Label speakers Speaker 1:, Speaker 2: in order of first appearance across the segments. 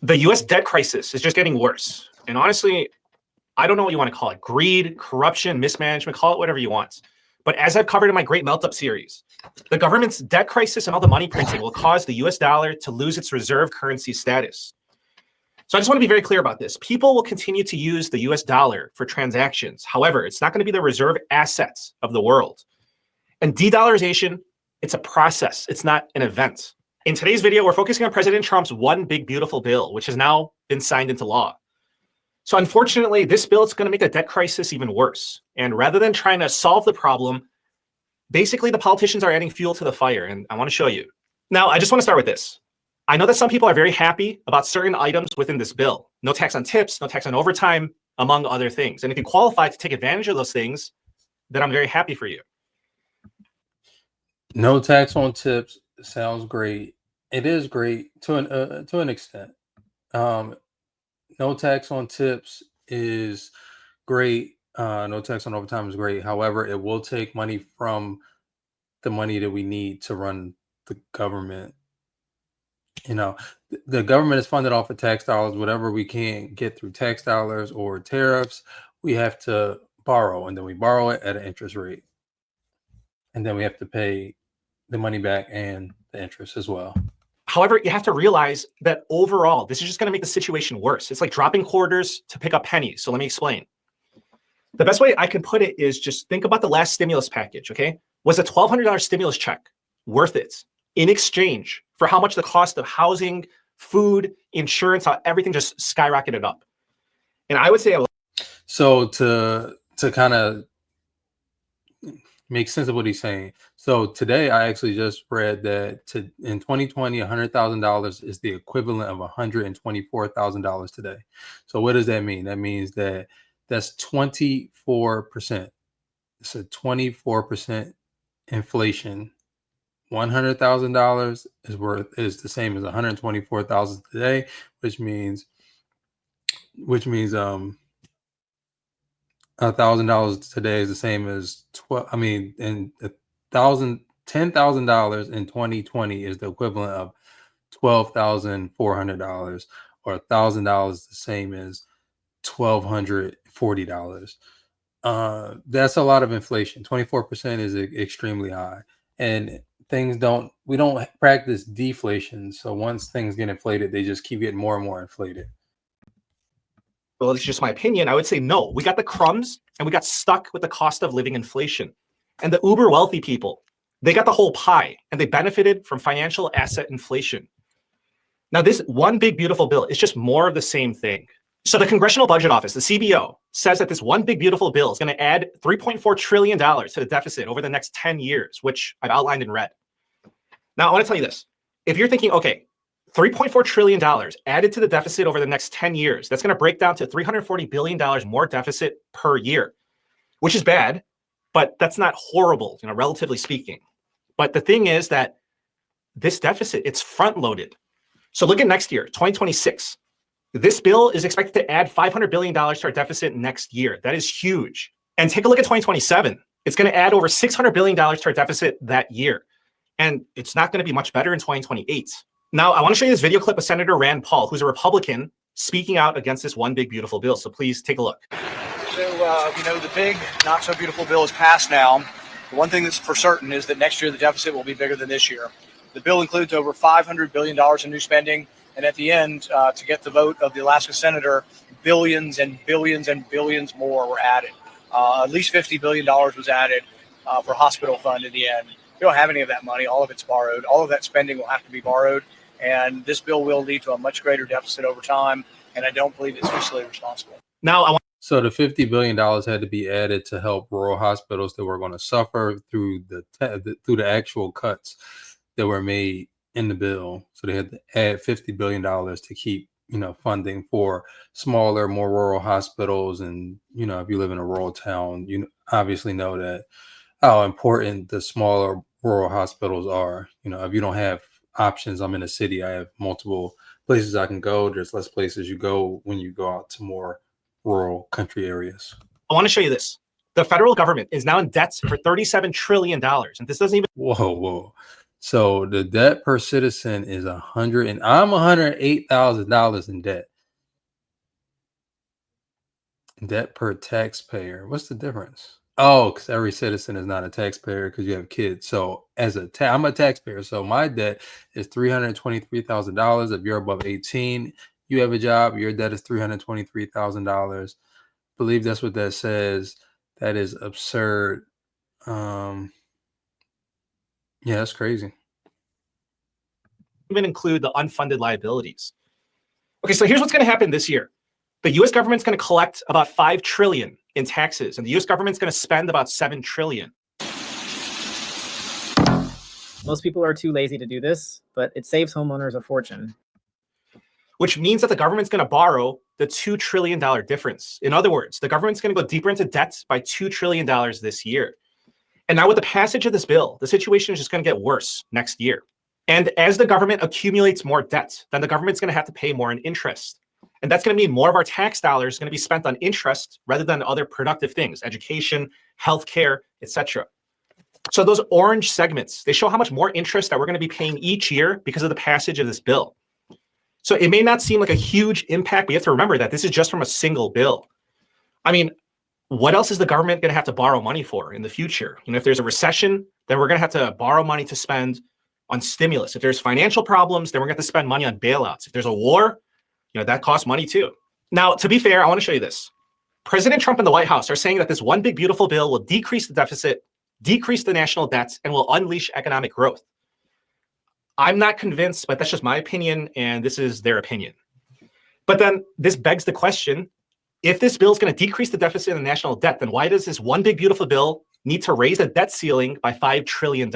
Speaker 1: The US debt crisis is just getting worse. And honestly, I don't know what you want to call it. Greed, corruption, mismanagement, call it whatever you want. But as I've covered in my Great Melt Up series, the government's debt crisis and all the money printing will cause the US dollar to lose its reserve currency status. So I just want to be very clear about this. People will continue to use the US dollar for transactions. However, it's not going to be the reserve assets of the world. And de-dollarization, it's a process. It's not an event. In today's video, we're focusing on President Trump's one big beautiful bill, which has now been signed into law. So unfortunately, this bill is going to make the debt crisis even worse. And rather than trying to solve the problem, basically the politicians are adding fuel to the fire. And I want to show you. Now, I just want to start with this. I know that some people are very happy about certain items within this bill. No tax on tips, no tax on overtime, among other things. And if you qualify to take advantage of those things, then I'm very happy for you.
Speaker 2: No tax on tips sounds great. It is great to an extent. No tax on tips is great. No tax on overtime is great. However, it will take money from the money that we need to run the government. You know, the government is funded off of tax dollars. Whatever we can get through tax dollars or tariffs, we have to borrow, and then we borrow it at an interest rate. And then we have to pay the money back and the interest as well.
Speaker 1: However, you have to realize that overall, this is just going to make the situation worse. It's like dropping quarters to pick up pennies. So let me explain. The best way I can put it is just think about the last stimulus package, okay? Was a $1,200 stimulus check worth it in exchange for how much the cost of housing, food, insurance, how everything just skyrocketed up? And I would say...
Speaker 2: So to kind of make sense of what he's saying. So today I actually just read that in 2020, $100,000 is the equivalent of $124,000 today. So what does that mean? That means that's 24%. It's a 24% inflation. $100,000 is the same as $124,000 today, which means $1,000 today is the same as $10,000 in 2020 is the equivalent of $12,400, or $1,000 is the same as $1,240. That's a lot of inflation. 24% is extremely high, and we don't practice deflation. So once things get inflated, they just keep getting more and more inflated.
Speaker 1: Well, it's just my opinion. I would say no. We got the crumbs and we got stuck with the cost of living inflation. And the uber wealthy people, they got the whole pie and they benefited from financial asset inflation. Now, this one big beautiful bill is just more of the same thing. So the Congressional Budget Office, the CBO, says that this one big beautiful bill is going to add $3.4 trillion to the deficit over the next 10 years, which I've outlined in red. Now, I want to tell you this. If you're thinking, okay, $3.4 trillion added to the deficit over the next 10 years, that's going to break down to $340 billion more deficit per year, which is bad, but that's not horrible, relatively speaking. But the thing is that this deficit, it's front loaded. So look at next year, 2026. This bill is expected to add $500 billion to our deficit next year. That is huge. And take a look at 2027. It's going to add over $600 billion to our deficit that year. And it's not going to be much better in 2028. Now, I want to show you this video clip of Senator Rand Paul, who's a Republican, speaking out against this one big beautiful bill. So please take a look.
Speaker 3: So, the big not so beautiful bill is passed now. The one thing that's for certain is that next year the deficit will be bigger than this year. The bill includes over $500 billion in new spending. And at the end, to get the vote of the Alaska senator, billions and billions and billions more were added. At least $50 billion was added for hospital fund in the end. We don't have any of that money. All of it's borrowed. All of that spending will have to be borrowed. And this bill will lead to a much greater deficit over time. And I don't believe it's fiscally responsible.
Speaker 2: So the $50 billion had to be added to help rural hospitals that were going to suffer through the actual cuts that were made in the bill. So they had to add $50 billion to keep, funding for smaller, more rural hospitals. And, if you live in a rural town, you obviously know that how important the smaller rural hospitals are. If you don't have options, I'm in a city, I have multiple places I can go. There's less places you go when you go out to more rural country areas.
Speaker 1: I want to show you this. The federal government is now in debt for $37 trillion. And this doesn't even...
Speaker 2: Whoa. So the debt per citizen is $100, and I'm $108,000 in debt. Debt per taxpayer. What's the difference? Oh, because every citizen is not a taxpayer because you have kids. So as I'm a taxpayer. So my debt is $323,000. If you're above 18, you have a job, your debt is $323,000. Believe that's what that says. That is absurd. Yeah, that's crazy.
Speaker 1: Even include the unfunded liabilities. Okay, so here's what's going to happen this year. The US government's going to collect about 5 trillion in taxes, and the US government's going to spend about 7 trillion.
Speaker 4: Most people are too lazy to do this, but it saves homeowners a fortune.
Speaker 1: Which means that the government's going to borrow the $2 trillion difference. In other words, the government's going to go deeper into debt by $2 trillion this year. And now with the passage of this bill, the situation is just going to get worse next year. And as the government accumulates more debt, then the government's going to have to pay more in interest. And that's going to mean more of our tax dollars going to be spent on interest rather than other productive things, education, healthcare, etc. So those orange segments, they show how much more interest that we're going to be paying each year because of the passage of this bill. So it may not seem like a huge impact, but you have to remember that this is just from a single bill. I mean, what else is the government going to have to borrow money for in the future? You know, if there's a recession, then we're going to have to borrow money to spend on stimulus. If there's financial problems, then we're going to have to spend money on bailouts. If there's a war, you know, that costs money too. Now, to be fair, I want to show you this. President Trump and the White House are saying that this one big beautiful bill will decrease the deficit, decrease the national debt, and will unleash economic growth. I'm not convinced, but that's just my opinion, and this is their opinion. But then this begs the question, if this bill is going to decrease the deficit and the national debt, then why does this one big beautiful bill need to raise the debt ceiling by $5 trillion?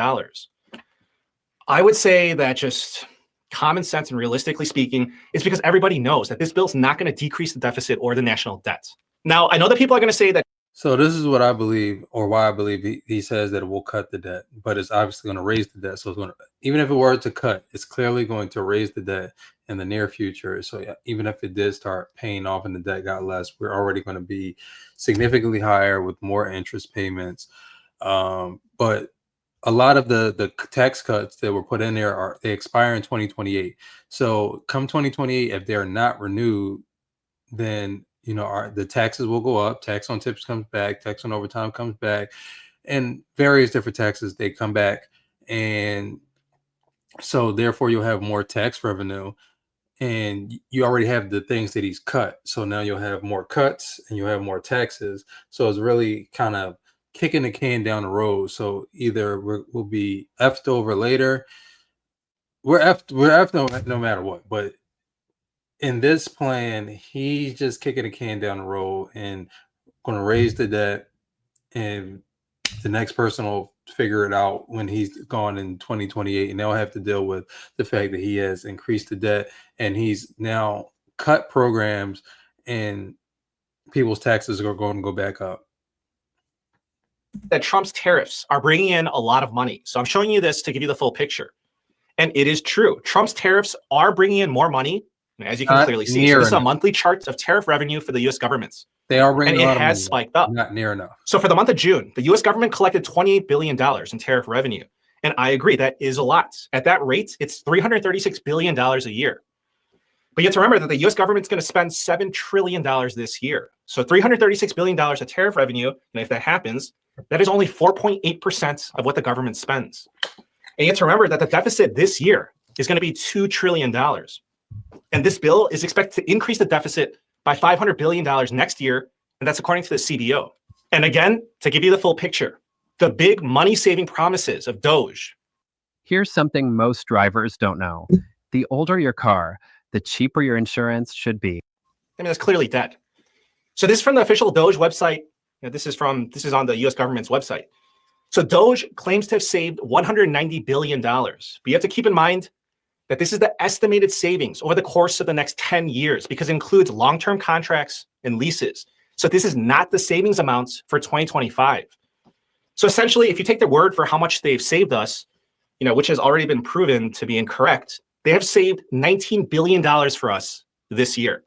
Speaker 1: I would say that just common sense and realistically speaking, is because everybody knows that this bill is not going to decrease the deficit or the national debt. Now, I know that people are going to say that.
Speaker 2: So this is what I believe, or why I believe he says that it will cut the debt, but it's obviously going to raise the debt. So it's going to, even if it were to cut, it's clearly going to raise the debt in the near future. So yeah, even if it did start paying off and the debt got less, we're already going to be significantly higher with more interest payments. But a lot of the tax cuts that were put in there they expire in 2028. So come 2028, if they're not renewed, then you know the taxes will go up. Tax on tips comes back, tax on overtime comes back, and various different taxes they come back, and so therefore you'll have more tax revenue, and you already have the things that he's cut. So now you'll have more cuts and you'll have more taxes. So it's really kind of kicking the can down the road. So either we'll be effed over later. We're effed no matter what. But in this plan, he's just kicking the can down the road and going to raise the debt, and the next person will figure it out when he's gone in 2028, and they'll have to deal with the fact that he has increased the debt and he's now cut programs, and people's taxes are going to go back up.
Speaker 1: That Trump's tariffs are bringing in a lot of money. So I'm showing you this to give you the full picture. And it is true. Trump's tariffs are bringing in more money, as you can clearly see. So this is a monthly chart of tariff revenue for the U.S. governments.
Speaker 2: They are bringing
Speaker 1: and it has spiked up.
Speaker 2: Not near enough.
Speaker 1: So for the month of June, the U.S. government collected $28 billion in tariff revenue. And I agree, that is a lot. At that rate, it's $336 billion a year. But you have to remember that the U.S. government's going to spend $7 trillion this year. So $336 billion of tariff revenue, and if that happens, that is only 4.8% of what the government spends. And you have to remember that the deficit this year is going to be $2 trillion. And this bill is expected to increase the deficit by $500 billion next year, and that's according to the CBO. And again, to give you the full picture, the big money-saving promises of DOGE.
Speaker 5: Here's something most drivers don't know. The older your car, the cheaper your insurance should be.
Speaker 1: I mean, that's clearly dead. So this is from the official DOGE website. This is on the US government's website. So DOGE claims to have saved $190 billion. But you have to keep in mind that this is the estimated savings over the course of the next 10 years because it includes long-term contracts and leases. So this is not the savings amounts for 2025. So essentially, if you take their word for how much they've saved us, which has already been proven to be incorrect, they have saved $19 billion for us this year.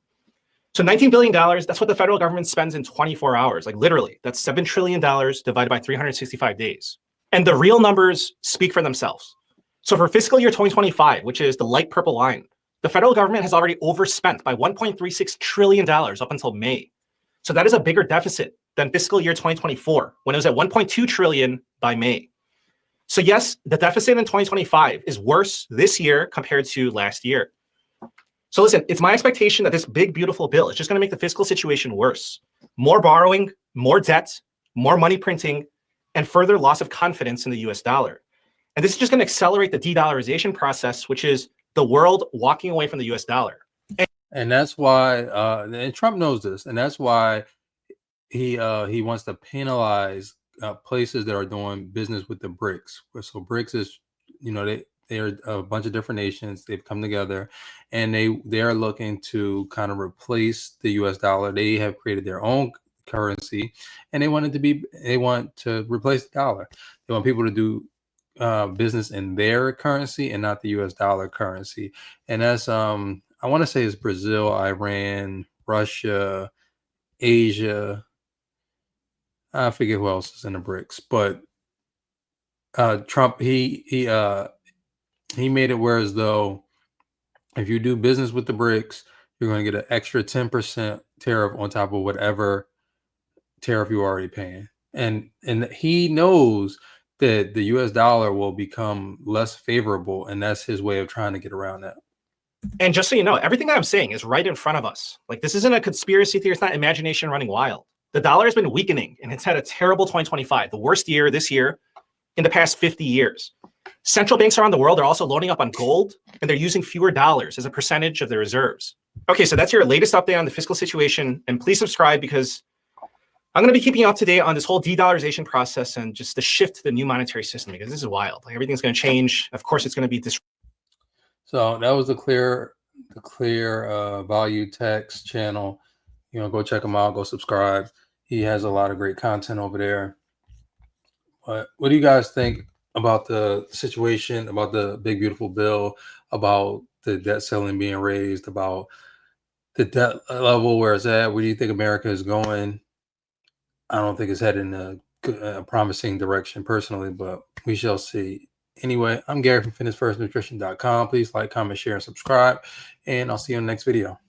Speaker 1: So $19 billion, that's what the federal government spends in 24 hours. Like literally, that's $7 trillion divided by 365 days. And the real numbers speak for themselves. So for fiscal year 2025, which is the light purple line, the federal government has already overspent by $1.36 trillion up until May. So that is a bigger deficit than fiscal year 2024, when it was at 1.2 trillion by May. So yes, the deficit in 2025 is worse this year compared to last year. So listen, it's my expectation that this big, beautiful bill is just going to make the fiscal situation worse. More borrowing, more debt, more money printing, and further loss of confidence in the US dollar. And this is just going to accelerate the de-dollarization process, which is the world walking away from the US dollar.
Speaker 2: And that's why, and Trump knows this, and that's why he wants to penalize places that are doing business with the BRICS. So BRICS is, they are a bunch of different nations. They've come together, and they are looking to kind of replace the U.S. dollar. They have created their own currency, and they want to replace the dollar. They want people to do business in their currency and not the U.S. dollar currency. And that's I want to say it's Brazil, Iran, Russia, Asia. I forget who else is in the BRICS, but Trump he made it where as though if you do business with the BRICS, you're going to get an extra 10% tariff on top of whatever tariff you're already paying. And he knows that the US dollar will become less favorable, and that's his way of trying to get around that.
Speaker 1: And just so you know, everything that I'm saying is right in front of us. Like, this isn't a conspiracy theory. It's not imagination running wild. The dollar has been weakening, and it's had a terrible 2025, the worst year this year in the past 50 years. Central banks around the world are also loading up on gold, and they're using fewer dollars as a percentage of their reserves. Okay, so that's your latest update on the fiscal situation. And please subscribe, because I'm going to be keeping you up to date on this whole de-dollarization process and just the shift to the new monetary system, because this is wild. Like, everything's going to change. Of course, it's going to be disruptive.
Speaker 2: So that was the clear value text channel. Go check him out. Go subscribe. He has a lot of great content over there. But what do you guys think about the situation, about the big, beautiful bill, about the debt ceiling being raised, about the debt level where it's at? Where do you think America is going? I don't think it's headed in a promising direction personally, but we shall see. Anyway, I'm Gary from fitnessfirstnutrition.com. Please like, comment, share, and subscribe, and I'll see you in the next video.